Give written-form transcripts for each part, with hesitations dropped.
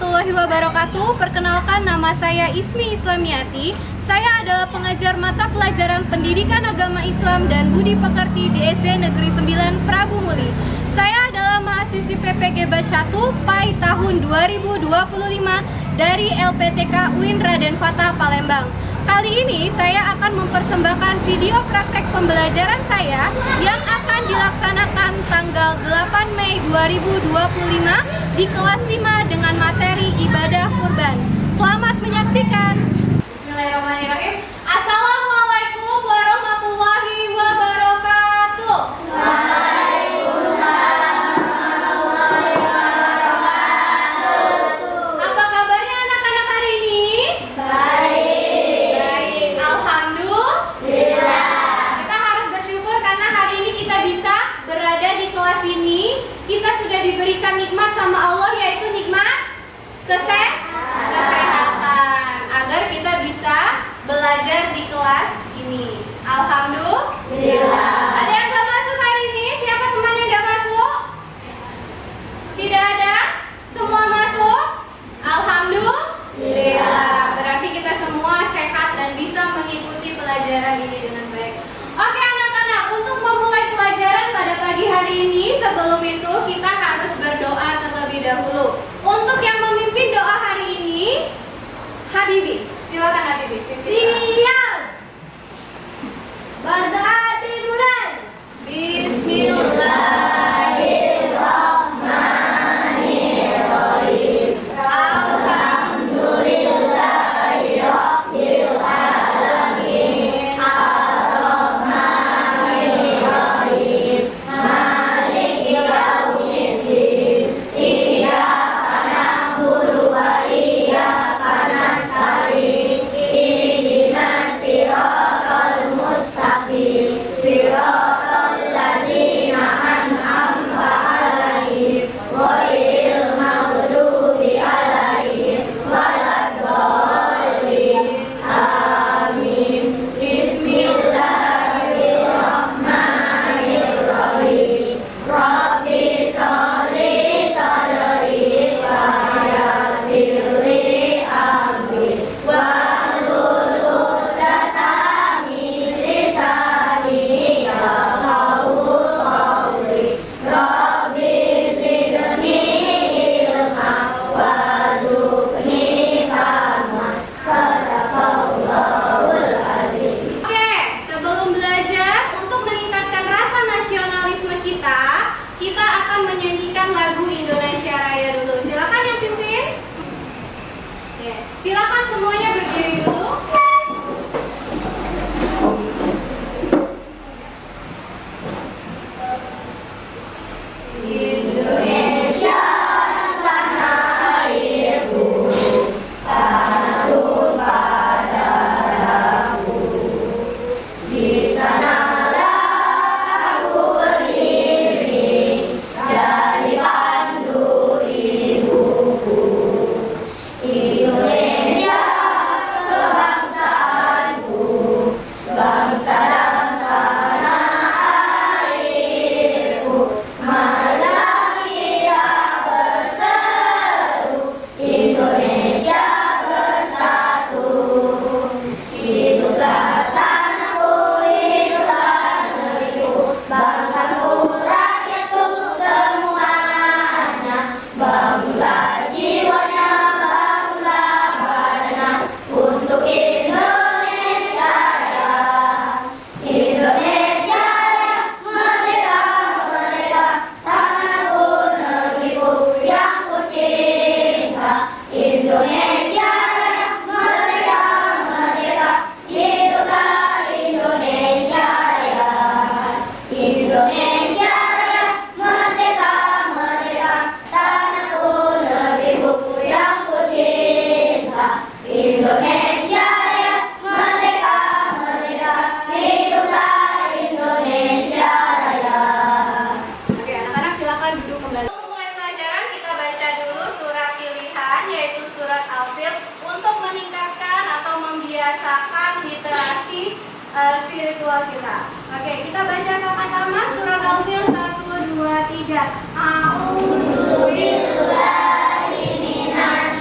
warahmatullahi wabarakatuh. Perkenalkan, nama saya Ismi Islamiati. Saya adalah pengajar mata pelajaran Pendidikan Agama Islam dan Budi Pekerti di SD Negeri 9 Prabu Muli. Saya adalah mahasiswi PPG Batch 1 PAI tahun 2025 dari LPTK UIN Raden Fatah Palembang. Kali ini saya akan mempersembahkan video praktek pembelajaran saya yang akan dilaksanakan tanggal 8 Mei 2025 di kelas 5 dengan materi ibadah kurban. Selamat menyaksikan. Bismillahirrahmanirrahim. Assalamualaikum warahmatullahi wabarakatuh. Apa kabarnya anak-anak hari ini? Baik. Alhamdulillah. Kita harus bersyukur karena hari ini kita bisa berada di kelas ini. Kita sudah diberikan nikmat sama Allah, yaitu nikmat kesehatan, agar kita bisa belajar di kelas ini. Alhamdulillah. Ada yang gak masuk hari ini? Siapa temannya gak masuk? Tidak ada? Semua masuk? Alhamdulillah. Berarti kita semua sehat dan bisa mengikuti pelajaran ini dengan baik. Oke anak-anak, untuk memulai pelajaran pada pagi hari ini, sebelum itu kita harus berdoa terlebih dahulu. Untuk yang memimpin doa hari ini, Habibi. Silakan Habibi. Siap. Berarti mulai. Bismillahirrahmanirrahim. Alhamdulillahirabbil alamin. Ar-Rahmanirrahim. Maliki yaumiddin. Iyyaka na'budu wa iyyaka nasta'in. Ihdinas siratal mustaqim. Siratal ladzina an'amta 'alaihim ghairil maghdubi 'alaihim waladdallin. Amin. Bismillahirrahmanirrahim. Rabbi sholli sadri wa yassir li amri wahlul 'uqdatam min lisani yafqahu qawli. Rabbi zidni ilma warzuqni fahma. Sadaqallahul azim. Oke, sebelum belajar, untuk meningkatkan rasa nasionalisme kita akan menyanyikan lagu Indonesia Raya dulu. Silakan ya Syumpin. Oke, silakan semuanya berdiri dulu. Indonesia tanah airku, tanah tumpah darahku. Di sanalah aku berdiri, jadi pandu ibuku. Indonesia kebangsaanku, bangsa dan tanah airku. Marilah kita berseru, Indonesia bersatu. Hiduplah tanahku, hiduplah negeriku, bangsaku, rakyatku semuanya. Bangunlah jiwanya, bangunlah badannya untuk Indonesia Raya. Indonesia Raya, merdeka, merdeka, tanahku, negeriku yang ku cinta. Indonesia Raya, merdeka, merdeka, hiduplah Indonesia Raya. Indonesia Raya, merdeka, merdeka, tanahku, negeriku yang ku cinta. Indonesia Raya, merdeka, merdeka, hiduplah Indonesia Raya. Oke, anak-anak silakan duduk kembali. Untuk mulai pelajaran, kita baca dulu surat pilihan, yaitu surat Al-Fil, untuk meningkatkan atau membiasakan literasi spiritual kita. Oke, kita baca sama-sama surat Al-Fil 1, 2, 3. A'udzu billahi minasy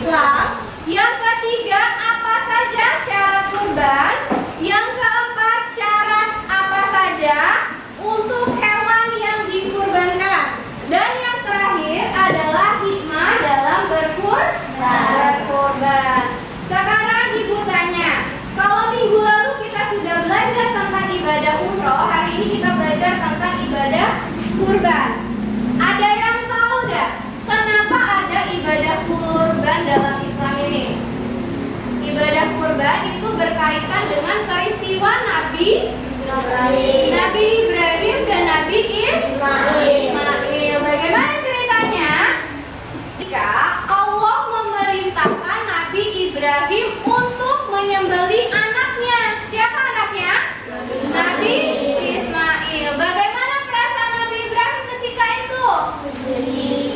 Islam. Yang ketiga, apa saja syarat kurban? Yang keempat, syarat apa saja untuk hewan yang dikurbankan? Dan yang terakhir adalah hikmah dalam berkurban. Sekarang Ibu tanya, kalau minggu lalu kita sudah belajar tentang ibadah umroh, hari ini kita belajar tentang ibadah kurban. Ada yang tahu enggak kenapa ada ibadah kurban dalam Islam ini? Ibadah kurban itu berkaitan dengan peristiwa Nabi Ibrahim dan Nabi Ismail. Bagaimana ceritanya? Jika Allah memerintahkan Nabi Ibrahim untuk menyembelih anaknya. Siapa anaknya? Nabi Ismail. Bagaimana perasaan Nabi Ibrahim ketika itu?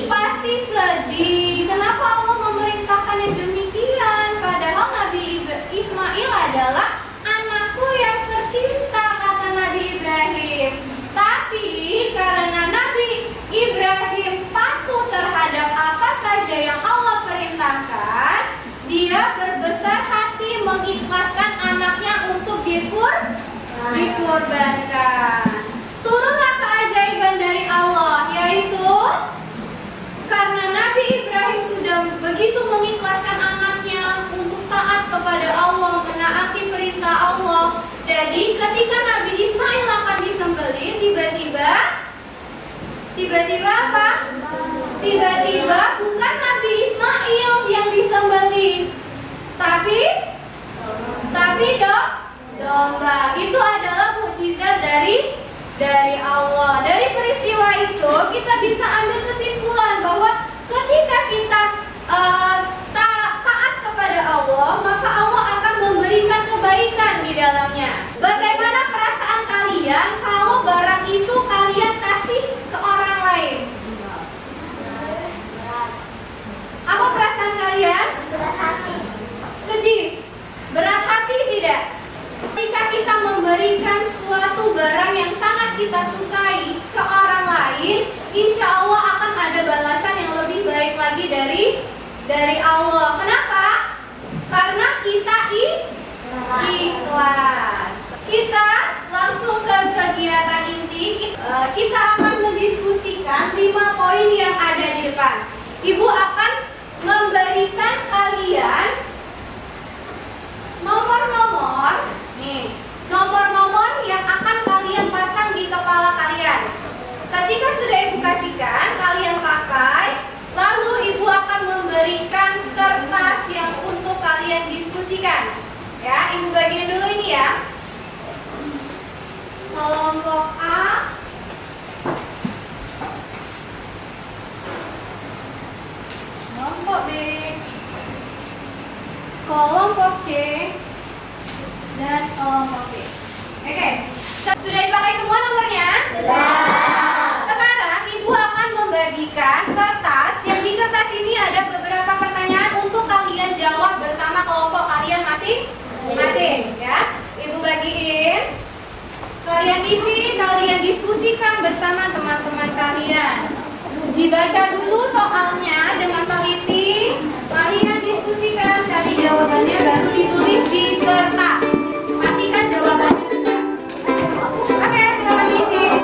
Pasti sedih. Kenapa Allah memerintahkan yang demikian? Padahal Nabi Ismail adalah anakku yang tercinta, kata Nabi Ibrahim. Tapi karena Nabi Ibrahim patuh terhadap apa saja yang Allah perintahkan, dia berbesar hati mengikhlaskan anaknya untuk dikurbankan. Turunlah keajaiban dari Allah, yaitu karena Nabi Ibrahim sudah begitu mengikhlaskan anaknya untuk taat kepada Allah, menaati perintah Allah. Jadi ketika Nabi Ismail akan disembelih, tiba-tiba apa? Tiba-tiba bukan Nabi Ismail yang disembelih, tapi domba. Itu adalah mukjizat dari Allah. Dari peristiwa itu kita bisa ambil kesimpulan bahwa ketika kita taat kepada Allah, maka Allah akan memberikan kebaikan di dalamnya. Bagaimana perasaan kalian kalau barang itu kalian kasih ke orang lain? Apa perasaan kalian? Berat hati. Sedih. Berat hati tidak? Ketika kita memberikan suatu barang yang sangat kita sukai ke orang lain, insya Allah akan ada balasan yang lebih baik lagi dari Allah. Kenapa? Karena kita ikhlas. Kita langsung ke kegiatan inti. Kita akan mendiskusikan 5 poin yang ada di depan. Ibu akan memberikan kalian nomor-nomor yang akan kalian pasang di kepala kalian. Ketika sudah Ibu kasihkan, kalian pakai. Lalu Ibu akan memberikan kertas yang untuk kalian diskusikan. Ya, Ibu bagian dulu ini ya. Kelompok A, kelompok B, kelompok C, dan kelompok D. Oke, sudah dipakai semua nomornya? Sekarang Ibu akan membagikan kertas. Yang di kertas ini ada beberapa pertanyaan untuk kalian jawab bersama kelompok kalian masing-masing. Ya, Ibu bagiin. Kalian isi, kalian diskusikan bersama teman-teman kalian. Dibaca dulu soalnya dengan teliti. Kalian diskusikan, cari jawabannya, baru ditulis di kertas. Pastikan jawabannya benar. Oke, silakan diisi.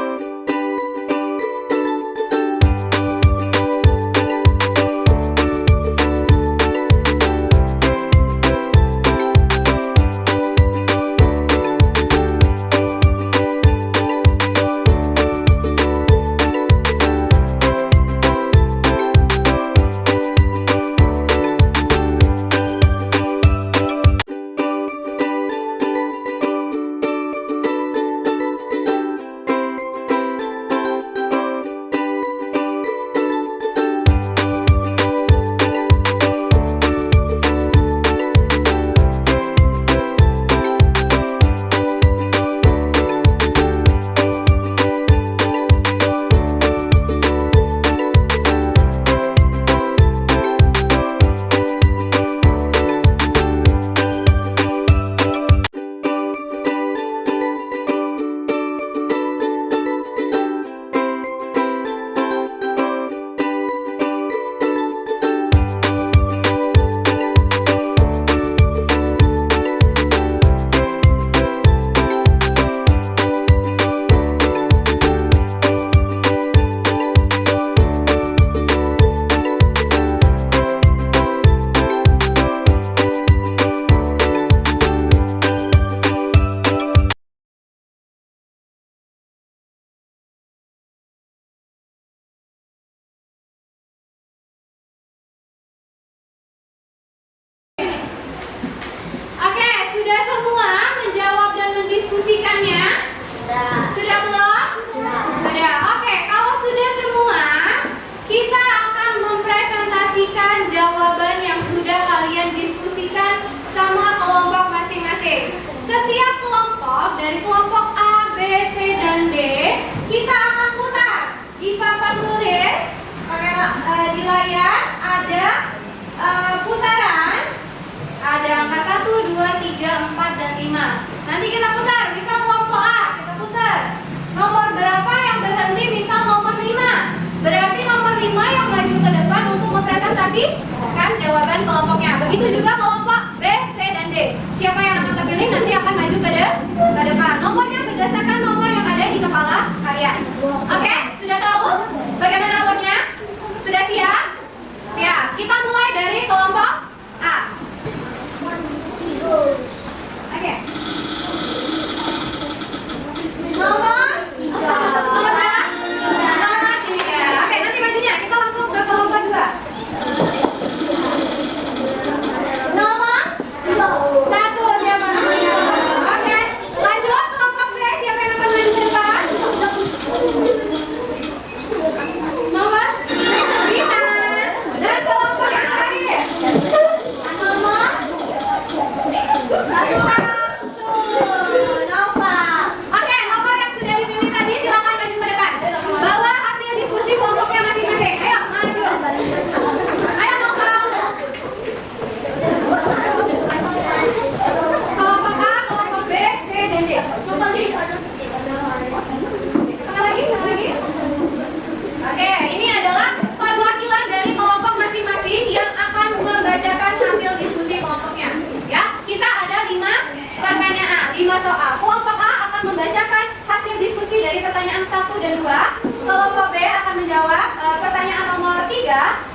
1 dan 2. Kelompok B akan menjawab pertanyaan nomor 3.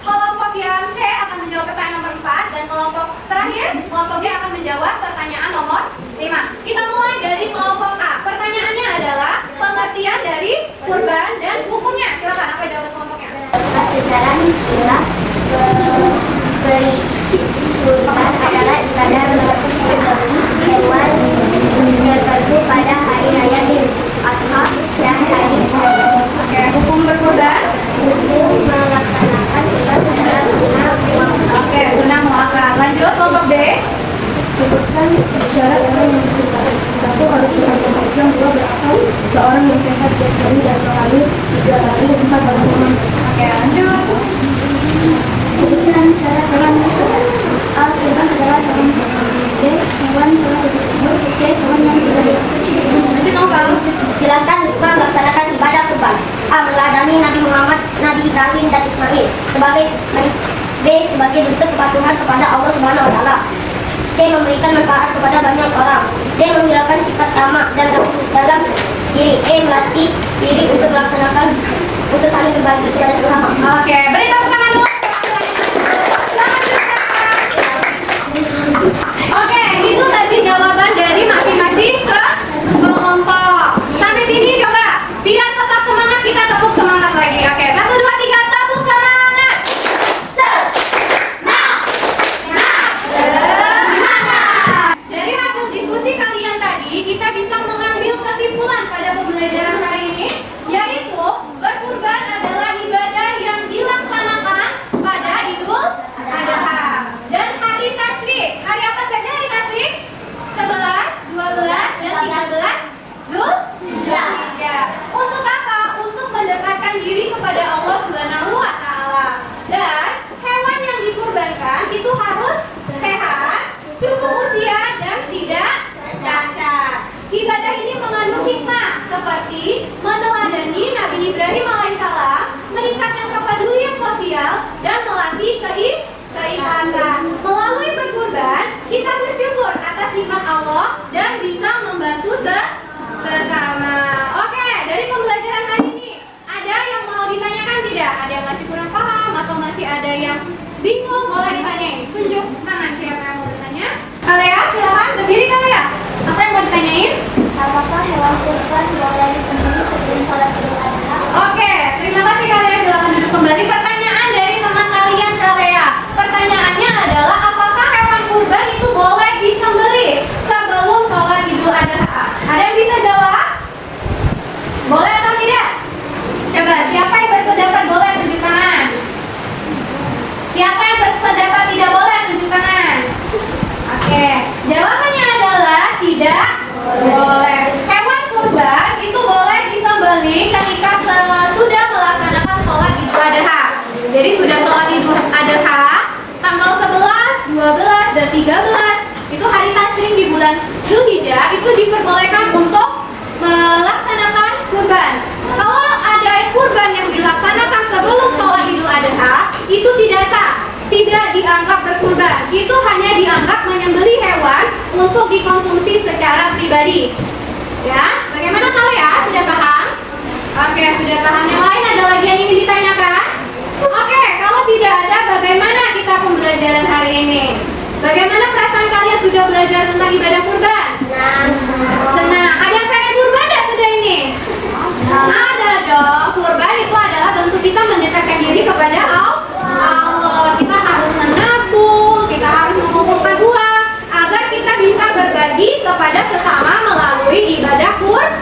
Kelompok yang C akan menjawab pertanyaan nomor 4. Dan kelompok terakhir, kelompok D akan menjawab pertanyaan nomor 5. Kita mulai dari kelompok A. Pertanyaannya adalah pengertian dari kurban dan hukumnya. Silakan, apa jawaban kelompoknya? Secara istilah beri kurban adalah ibadah membeli hewan tertentu pada hari raya Idul Adha dan hari raya. Hukum berkurban? Hukum melaksanakan kurban secara sunnah. Sunnah muakkad. Lanjut kelompok B. Sebutkan syarat orang yang berusaha. 1. Harus beragama Islam. 2. Berakal. Seorang yang sehat jasmani dan rohani. 3. Lalu 4. Beragama. Lanjut. Sebutkan syarat orang yang sehat. A. Kurban adalah hewan beragama. B. Hewan telah berumur. C. Hewan yang tidak berumur. Lanjut Novel. Jelaskan hikmah melaksanakan ibadah kurban. A. Meladani Nabi Muhammad, Nabi Ibrahim dan Ismail sebagai B. Sebagai bentuk kepatuhan kepada Allah Subhanahu wa taala. C. Memberikan manfaat kepada banyak orang. D. Menghilangkan sifat tamak dan dalam diri. E. Melatih diri untuk melaksanakan untuk saling berbagi kepada sesama. Beri tepuk tangan dulu. Itu tadi jawaban dari masing-masing ke kelompok. Sampai sini coba. Biar tetap semangat, kita tepuk semangat lagi. 1, 2, 3, tepuk semangat. Semangat. Dari hasil diskusi kalian tadi, kita bisa mengambil kesimpulan pada pembelajaran hari ini, yaitu berkurban adalah ibadah yang dilaksanakan pada Idul Adha dan hari tasyrik. Hari apa saja hari tasyrik? 11, 12, dan 13 Zulhijjah. Untuk apa? Untuk mendekatkan diri kepada Allah Subhanahu wa taala. Dan hewan yang dikurbankan itu harus sehat, cukup usia dan tidak cacat. Ibadah ini mengandung hikmah seperti meneladani Nabi Ibrahim alaihissalam, meningkatkan kepedulian sosial dan melatih keikhlasan. Melalui berkurban, kita bersyukur atas nikmat Allah dan bisa membantu sesama. Dari pembelajaran hari ini, ada yang mau ditanyakan tidak? Ada yang masih kurang paham atau masih ada yang bingung? Boleh ditanyain. Tunjuk tangan siapa yang mau bertanya. Kalea, silakan berdiri Kalea. Apa yang mau ditanyain? Apakah hewan kurban boleh disembelih sebelum sholat Idul Adha? Terima kasih Kalea. Silakan duduk kembali. Pertanyaan dari teman kalian Kalea. Pertanyaannya adalah apakah hewan kurban itu boleh disembelih sebelum sholat Idul Adha? Ada yang bisa jawab? Boleh atau tidak? Coba, siapa yang berpendapat boleh tunjuk tangan? Siapa yang berpendapat tidak boleh tunjuk tangan? Jawabannya adalah tidak boleh. Hewan kurban itu boleh disembelih ketika sudah melaksanakan sholat Idul Adha. Jadi sudah sholat Idul Adha tanggal 11, 12, dan 13 itu hari tasyrik di bulan Zulhijjah, itu diperbolehkan untuk melaksanakan kurban. Kalau ada kurban yang dilaksanakan sebelum sholat Idul Adha, itu tidak sah, tidak dianggap berkurban. Itu hanya dianggap menyembelih hewan untuk dikonsumsi secara pribadi. Ya, bagaimana kalian? Sudah paham? Sudah paham. Yang lain ada lagi yang ingin ditanyakan? Kalau tidak ada, bagaimana kita pembelajaran hari ini? Bagaimana perasaan kalian sudah belajar tentang ibadah kurban? Senang. Ada yang pengen kurban tidak sudah ini? Ada dong. Kurban itu adalah bentuk kita mendekatkan diri kepada Allah. Kita harus menabung, kita harus mengumpulkan uang agar kita bisa berbagi kepada sesama melalui ibadah kurban.